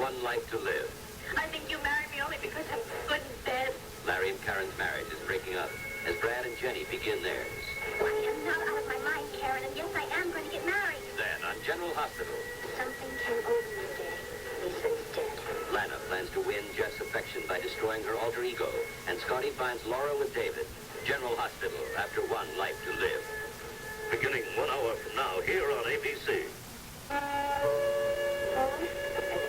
one life to live. I think you married me only because I'm good in bed. Larry and Karen's marriage is breaking up as Brad and Jenny begin theirs. I am not out of my mind, Karen, and yes, I am going to get married. Then, on General Hospital, Something came over me today. Lisa's dead. Lana plans to win Jeff's affection by destroying her alter ego, and Scotty finds Laura with David. General Hospital, after one life to live. Beginning 1 hour from now, here on ABC. As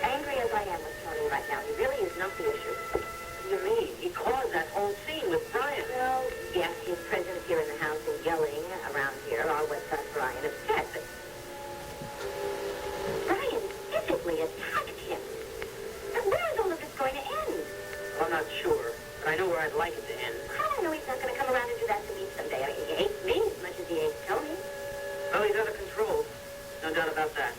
angry as I am with Tony right now, he really is not the issue. What do you mean? He caused that whole scene with Brian. Well, yes, his presence here in the house and yelling around here are what got Brian upset, but Brian physically attacked him. Now, where is all of this going to end? I'm not sure, but I know where I'd like it to end. I don't know he's not going to come around and do that to me someday. I mean, he hates me as much as he hates Tony. Well, he's out of control. No doubt about that.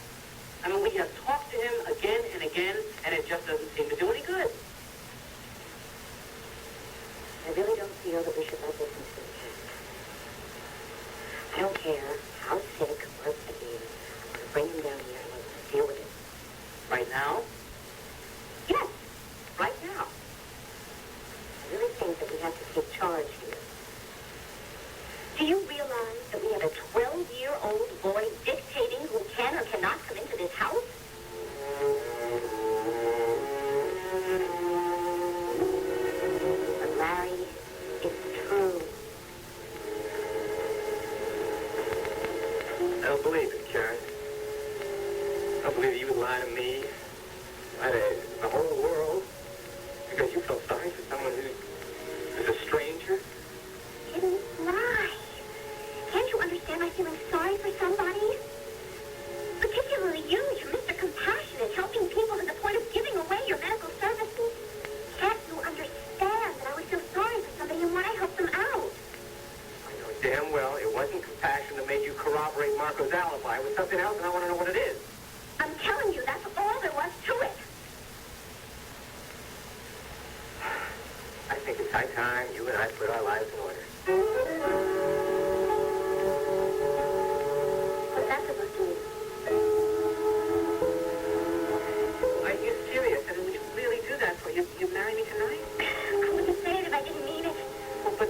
I mean, we have talked to him again and again, and it just doesn't seem to do any good. I really don't feel that we should let this into the I don't care how sick or upset he is. I'm going to bring him down here and let him deal with it. Right now? Yes, right now. I really think that we have to take charge here. Do you realize that we have a 12-year-old boy dictating who can or cannot come into this house? But Larry, it's true. I don't believe it, Karen. I don't believe you would lie to me, lie to the whole world, because you felt sorry for someone who's a stranger. Didn't lie. Can't you understand my feeling sorry for somebody? Particularly you, you're Mr. Compassionate, helping people to the point of giving away your medical services. Can't you understand that I would feel sorry for somebody and want to help them out? I know damn well it wasn't compassion that made you corroborate Marco's alibi. It was something else, and I want to know what it is. I'm telling you, that's all there was to it. I think it's high time you and I put our lives in order. What's that supposed to mean? Are you serious? I mean, would you really do that for you? You marry me tonight? I wouldn't say it if I didn't mean it. Well, but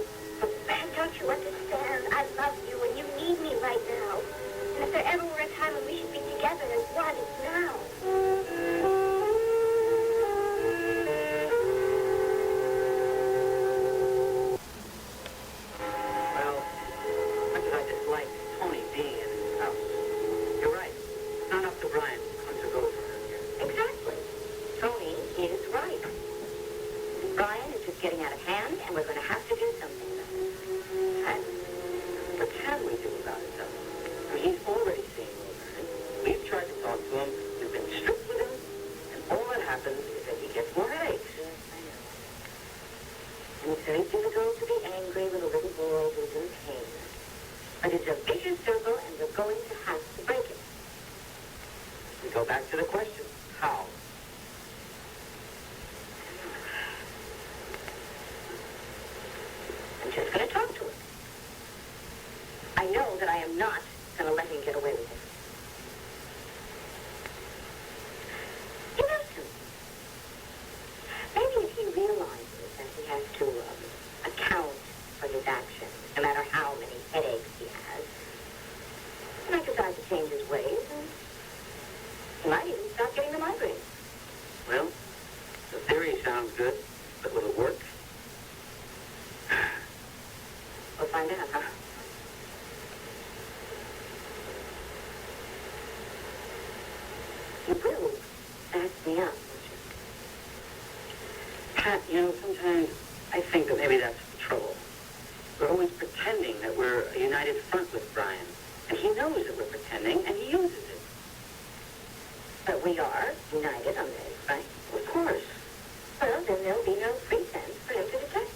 Don't you understand? I love you and you need me right now. And if there ever were a time when we should be together as one, it's now. well, much as I dislike Tony being in this house, you're right. It's not up to Brian to punch or go for her here. Exactly. Tony is right. Brian is just getting out of hand, and we're going to have to do something about it. What can we do about it, though? I mean, he's already seeing Vernon. We've tried to talk to him. We've been strict with him. And all that happens is that he gets more headaches. Yes, I know. And it's very difficult to be angry with a little boy who's in pain. But it's a vicious circle, and we're going to have to break it. We go back to the question, how? I'm just going to talk to him. I know that I am not going to let him get away with it. You know something? Maybe if he realizes that he has to account for his actions, no matter how many headaches he has, he might decide to change his ways, and he might even stop getting the migraine. Well, the theory sounds good, but will it work? We'll find out, huh? You will back me up, won't you? Pat, you know, sometimes I think that maybe that's the trouble. We're always pretending that we're a united front with Brian. And he knows that we're pretending, and he uses it. But we are united on this, right? Of course. Well, then there'll be no pretense for him to detect.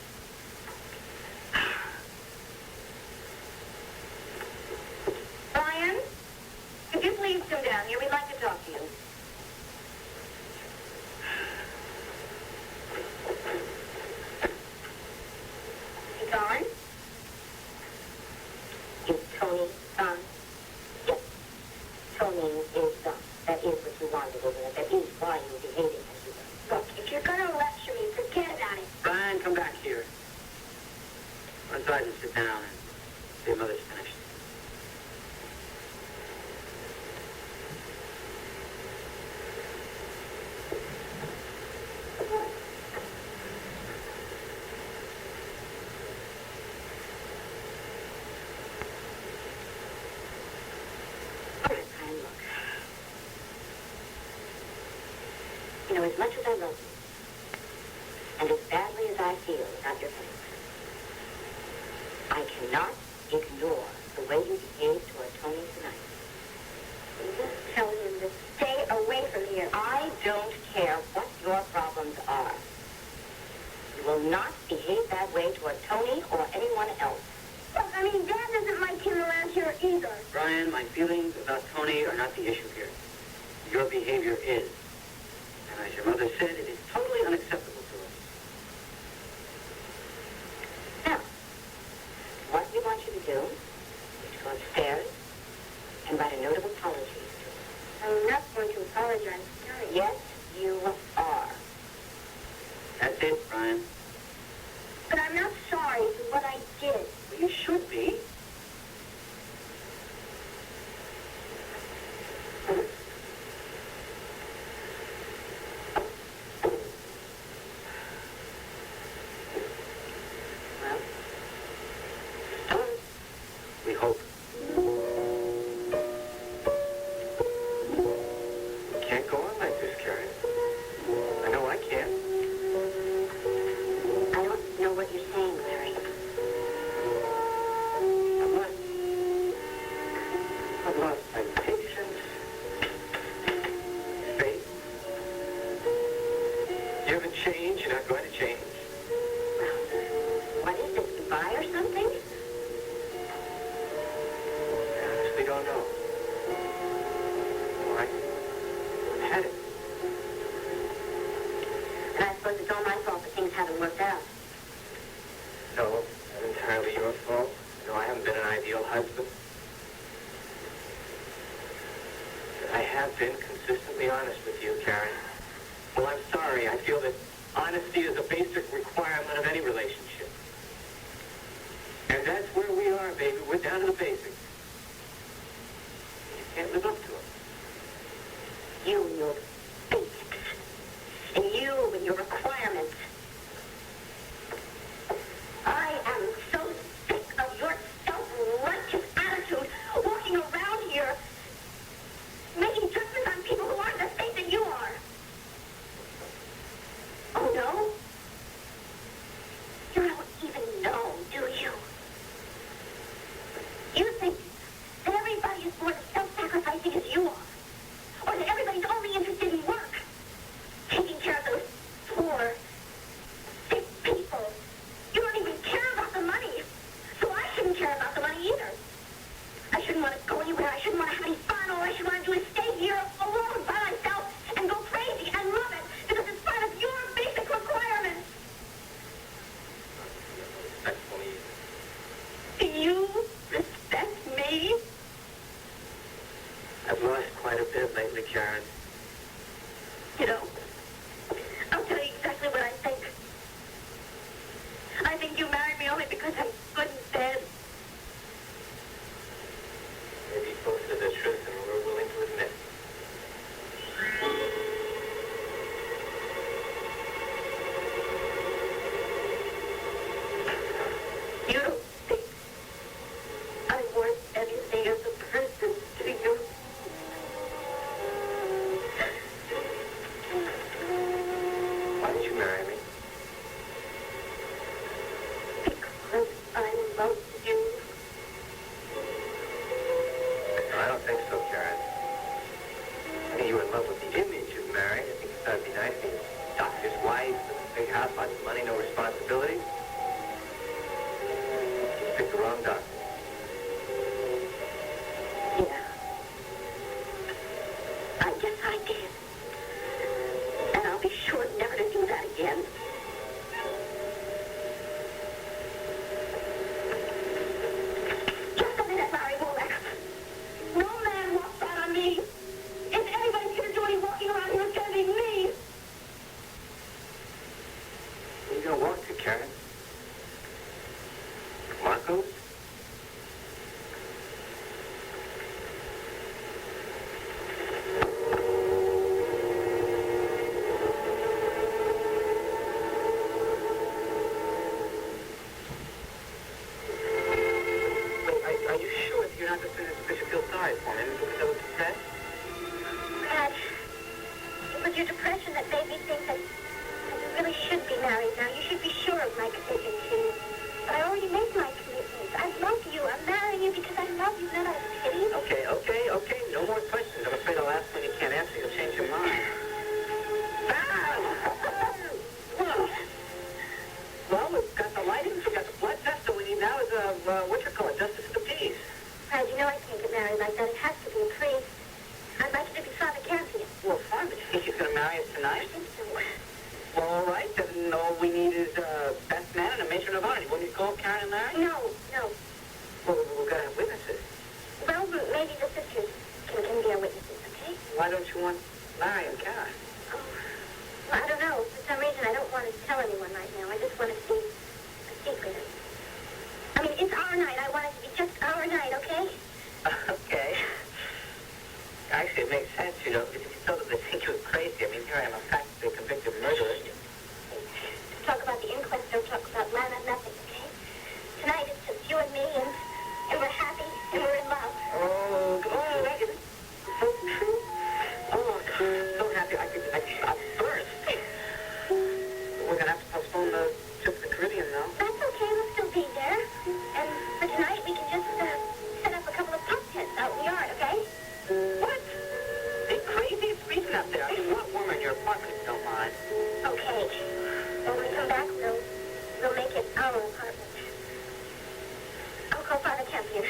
Brian, could you please come down here? We'd like to talk to you. He gone? Is Tony gone? Yes. Tony is gone. That is what you wanted, isn't it? That is why you behaved. You know, as much as I love you, and as badly as I feel about your feelings, I cannot ignore the way you behaved toward Tony tonight. You just tell him to stay away from here. I don't care what your problems are. You will not behave that way toward Tony or anyone else. Well, I mean, Dad doesn't like him around here either. Brian, my feelings about Tony are not the issue here. Your behavior is. And as your mother said, it is totally unacceptable to us. Now, what we want you to do is to go upstairs and write a note of apologies to him. I'm not going to apologize. Yes, you are. That's it, Brian. But I'm not sorry for what I did. Well, you should be. Well, We hope. We can't go on like this, Karen. I know I can't. I don't know what you're saying, Larry. I've lost my patience, faith. You haven't changed. You're not going to change. What is this, goodbye or something? I honestly don't know. Why? I've had it. And I suppose it's all my fault that things haven't worked out. No, not entirely your fault. No, I haven't been an ideal husband. But I have been consistently honest with you, Karen. Well, I'm sorry. I feel that honesty is a basic requirement of any relationship. And that's where we are, baby. We're down to the basics. You can't live up to them. You and your basics. And you and your requirements. I am so sick of your self-righteous attitude walking around here making judgments on people who aren't the same that you are. Oh, no? You don't even know, do you? You think that everybody is more self-sacrificing as you are. Or that everybody's only interested in work. Taking care of those poor, sick people. You don't even care about the money. So I shouldn't care about the money either. I shouldn't want to go anywhere. I shouldn't want to have any fun. All I should want to do is stay here alone by myself and go crazy and love it because it's part of your basic requirements. Respectful either. Do you respect me? I've lost quite a bit lately, Karen. You know, I'll tell you exactly what I think. I think you married me only because I'm good in bed. Maybe closer to the truth than we're willing to admit. You don't think I'm worth anything as a person to you. Why did you marry me? Because I love you. No, I don't think so, Karen. I think you were in love with the image of marriage. I think you thought it'd be nice being a doctor's wife, with a big house, lots of money, no responsibilities. You picked the wrong doctor. Yeah. I guess I did. And I'll be sure never to do that again. Just a minute, Larry Wolek. No man walks out on me. If anybody's gonna do any walking around here, it's gonna be me. Who are you gonna walk to, Karen? Marco's? your depression that made me think that you really should be married now. You should be sure of my commitment to you. But I already made my commitment. I love you. I'm marrying you because I love you, not out of pity. Okay. No more questions. I'm afraid I'll ask when you can't answer. You'll change your mind. Well, we've got the lightings, we've got the blood test, so we need now is justice of the peace. Brad, you know I can't get married like that. It has to be a priest. I'd like it to be Father Campion. Well, fine, but you think she's going to marry us tonight? I think so. Well, all right, then all we need is best man and a matron of honor. You want me to call Karen and Larry? No. Well, we've got to have witnesses. Well, maybe the sisters can be our witnesses, okay? Why don't you want Larry and Karen? Oh, well, I don't know. For some reason, I don't want to tell anyone right now. I just want it to be a secret. I mean, it's our night. I want it to be just our night, okay? Okay. Actually, it makes sense, you know, because if you told them they think you were crazy. I mean, here I am, a practically convicted murderer. Talk about the inquest, don't talk about Lana, nothing, okay? Tonight it's just you and me, and we're happy, and we're in love. Oh, that is so true. Oh, I'm so happy. I burst. We're going to have to postpone the trip to the Caribbean, though. That's okay, we'll still be there. And for tonight, we can just set up a couple of pup tents out in the yard, okay? What? Are you crazy? It's freezing up there. I mean, a lot warmer in your apartment, if you don't mind. Okay. When we come back, we'll make it our apartment. I'll call Father Campion.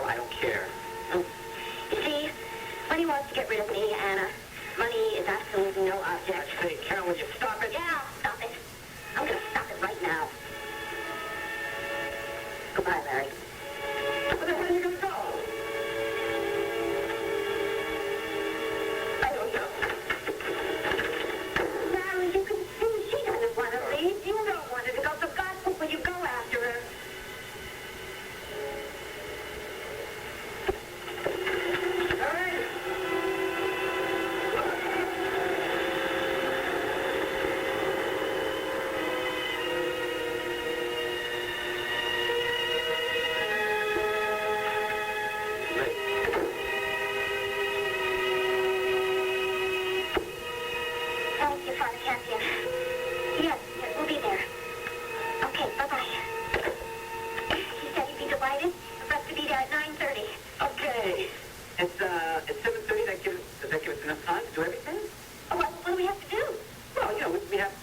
well, I don't care. You see, money wants to get rid of me, Anna. Money is absolutely no object. Hey, Carol, will you stop it? Yeah, I'll stop it. I'm going to stop it right now. Goodbye, Larry. Where the hell are you going to go? I don't know. Larry, you can see she doesn't want to leave. You don't want her to go, so God's sake, will you go after her? Thank you, Father Campion. Yes, we'll be there. Okay, bye-bye. He said he'd be delighted for us to be there at 9:30. Okay. It's 7:30. Does that give us enough time to do everything? Oh, what do we have to do? Well, we have,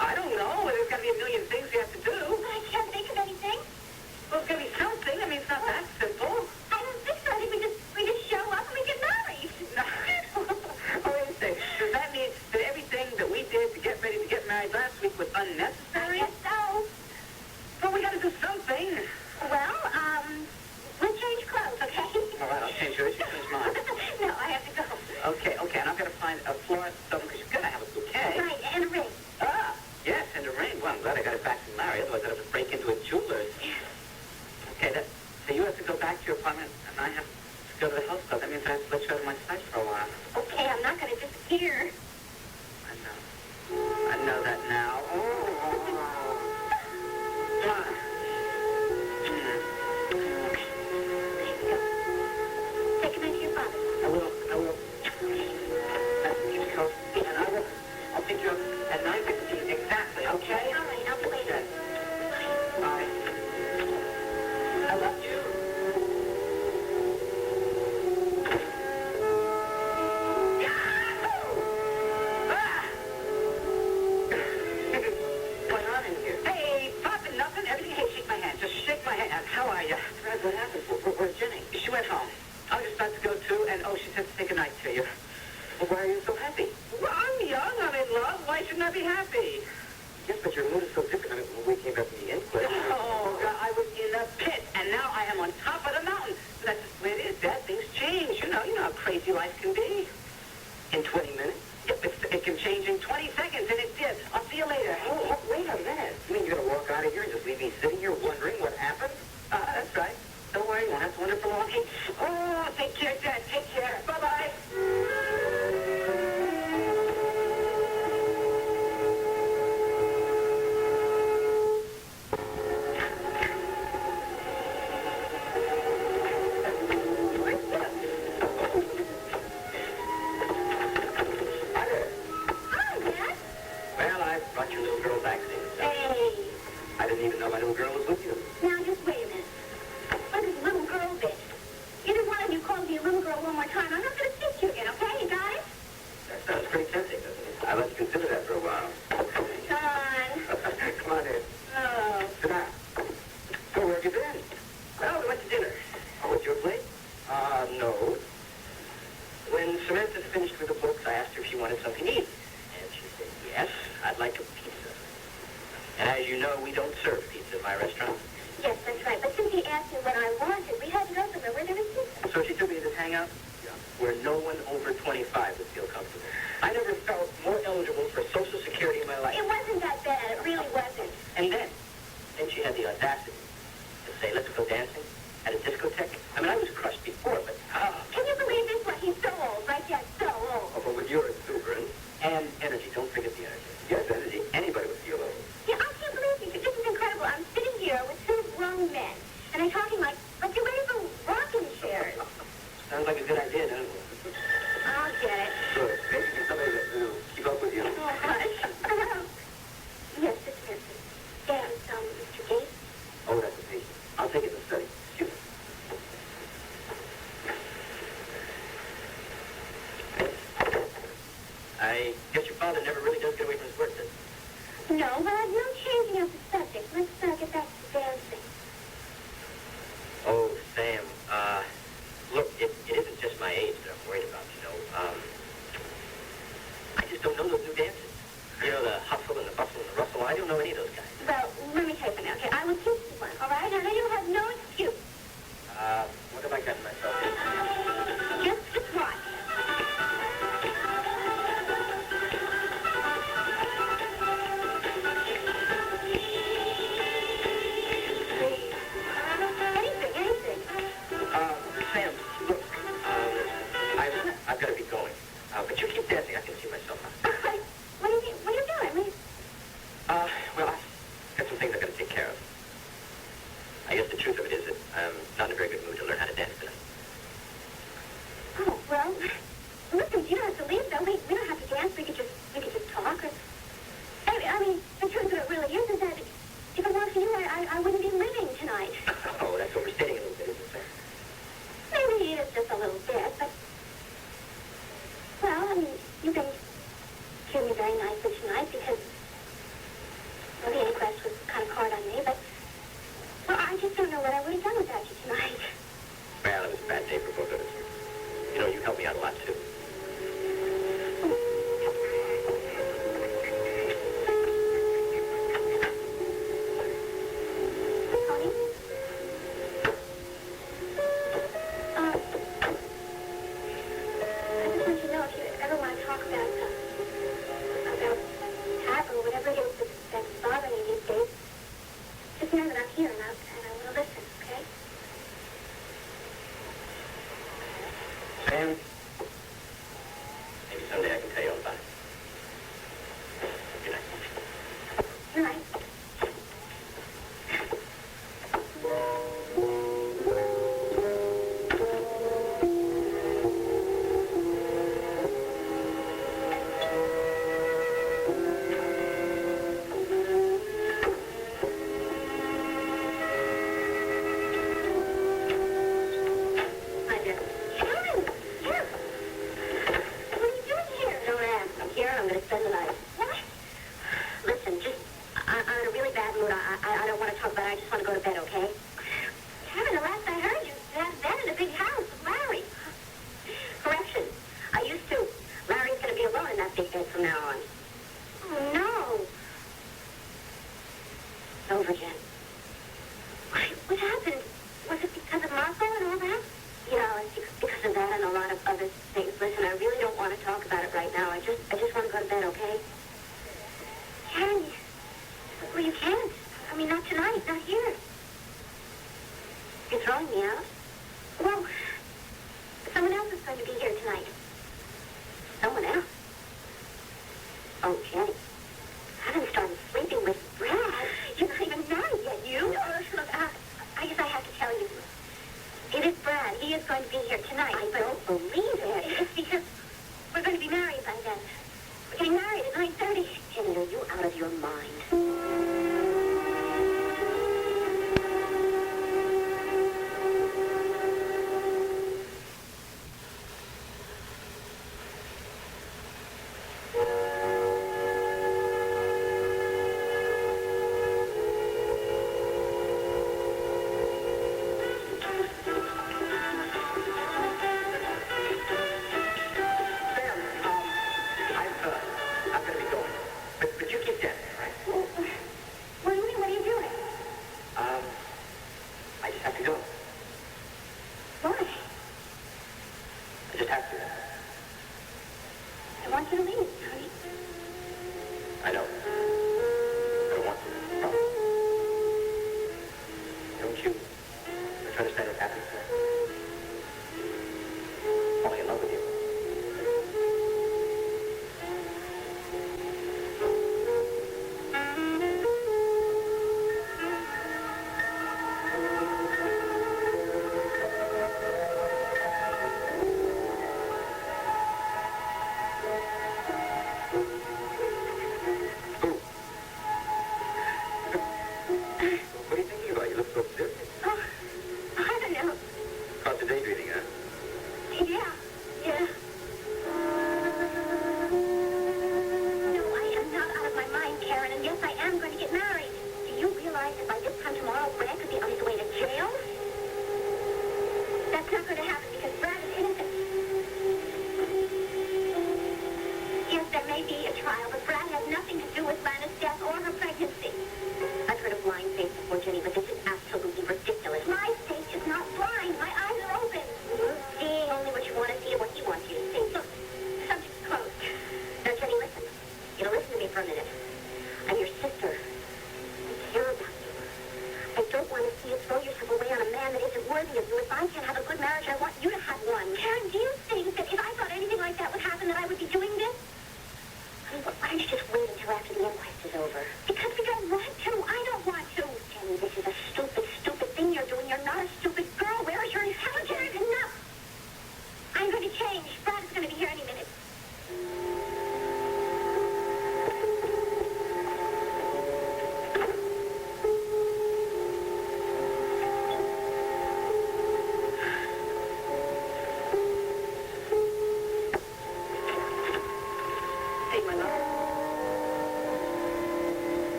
I don't know. There's got to be a million things we have to do. I can't think of anything. Well, it's got to be something. I mean, it's not that simple. I don't think so. I think we just show up and we get married. Oh, wait a second. Does that mean that everything that we did to get ready to get married last week was unnecessary? I guess so. Well, we got to do something. Well, we'll change clothes, okay? All right, I'll change yours. You change mine. No, I have to go. Okay, and I'm going to find a florist something because you've got to have a bouquet. Right, and a ring. Ah, yes, and a ring. Well, I'm glad I got it back from Larry, otherwise I'd have to break into a jeweler's. Okay, so you have to go back to your apartment, and I have to go to the health club. That means I have to let you out of my sight for a while. Okay, I'm not going to disappear. I know that now. Come on. Say goodnight to your father. I will. And I'll pick you up at 9:15 exactly, okay? All right, I'll be waiting. Bye. I love you. What's on in here? Hey, popping nothing. Everything. Hey, shake my hand. Just shake my hand. How are you? What happened? Where's Jenny? She went home. I was just about to go too, and she said to say goodnight to you. Well, why are you so happy? Well, I'm young. I'm in love. Why shouldn't I be happy? Yes, but your mood is so different. I mean, when we came back from the inquest. Oh, God, I was in a pit, and now I am on top of the mountain. But that's just the way it is, Dad. Things change. You know how crazy life can be. In 20 minutes? Yep, it can change in 20 seconds, and it did. I'll see you later. Oh, wait a minute. You mean you're going to walk out of here and just leave me sitting here wondering what happened? That's right. Don't worry, you won't have to wonder for long. Hey, take care, Dad. Take care. Bye-bye. really is that if it weren't for you, I wouldn't be living tonight. Oh, that's overstating a little bit, isn't it? Maybe it is just a little bit, but... Well, I mean, you've been treating me very nicely tonight because... Well, the inquest was kind of hard on me, but... Well, I just don't know what I would have done without you tonight. Well, it was a bad day for both of us. You know, you helped me out a lot, too. Maybe someday I can tell you all about it. Good night. Good night.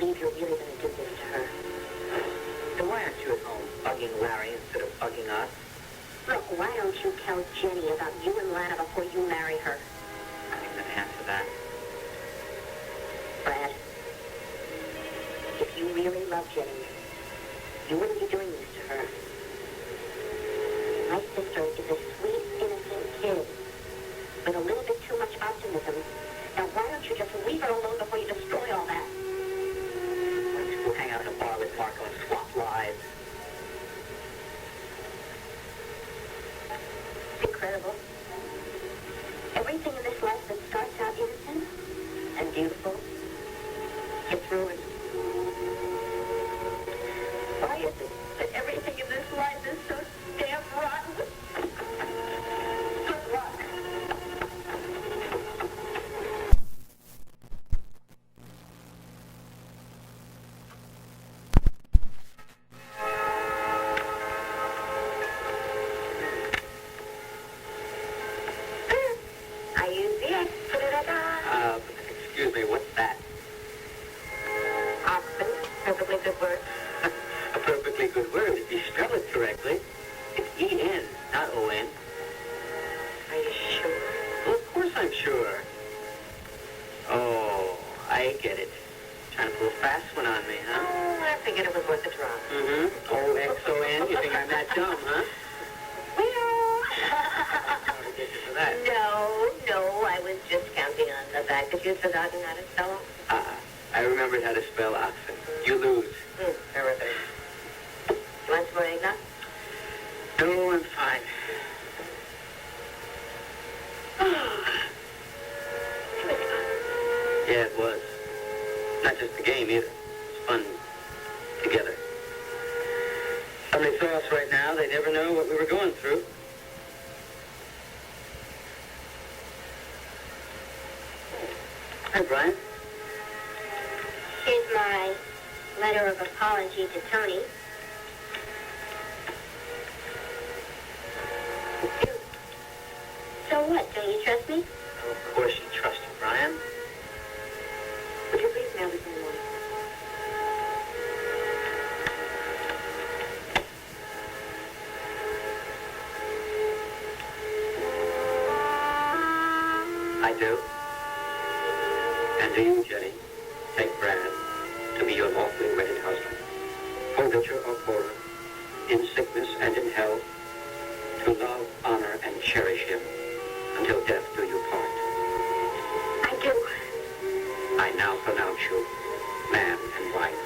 believe you're really going to do this to her. Then why aren't you at home bugging Larry instead of bugging us? Look, why don't you tell Jenny about you and Lana before you marry her? I'm going to answer that. Brad, if you really love Jenny, you wouldn't be doing this to her. My sister is a sweet, innocent kid with a little bit too much optimism. Now, why don't you just leave her alone before you destroy all that? Why don't you go hang out in a bar with Marco and swap lives? It's incredible. Everything in this life that starts out innocent and beautiful gets ruined. Why is it that everything in this life is so damn rotten? Good luck. Are you there? Excuse me, what's that? Oxen. Perfectly good word. A perfectly good word if you spell it correctly. It's E-N, not O-N. Are you sure? Well, of course I'm sure. Oh, I get it. Trying to pull a fast one on me, huh? Oh, I figured it was worth a try. Mm-hmm. O-X-O-N, you think I'm that dumb, huh? How to get you for that? No, I was just counting on the fact that you'd forgotten how to spell them. I remembered how to spell oxen. You lose. Terrific. You want some more eggnog? No, I'm fine. It was fun. Yeah, it was. Not just the game, either. It's fun together. Somebody saw us right now, they'd never know what we were going through. Hi, Brian. Here's my letter of apology to Tony. So what? Don't you trust me? Oh, of course you trust you, Brian. Would you please mail this in the morning? I do. And do you, Jenny, take Brad to be your lawfully wedded husband, for richer or poorer, in sickness and in health, to love, honor, and cherish him until death do you part. I do. I now pronounce you man and wife.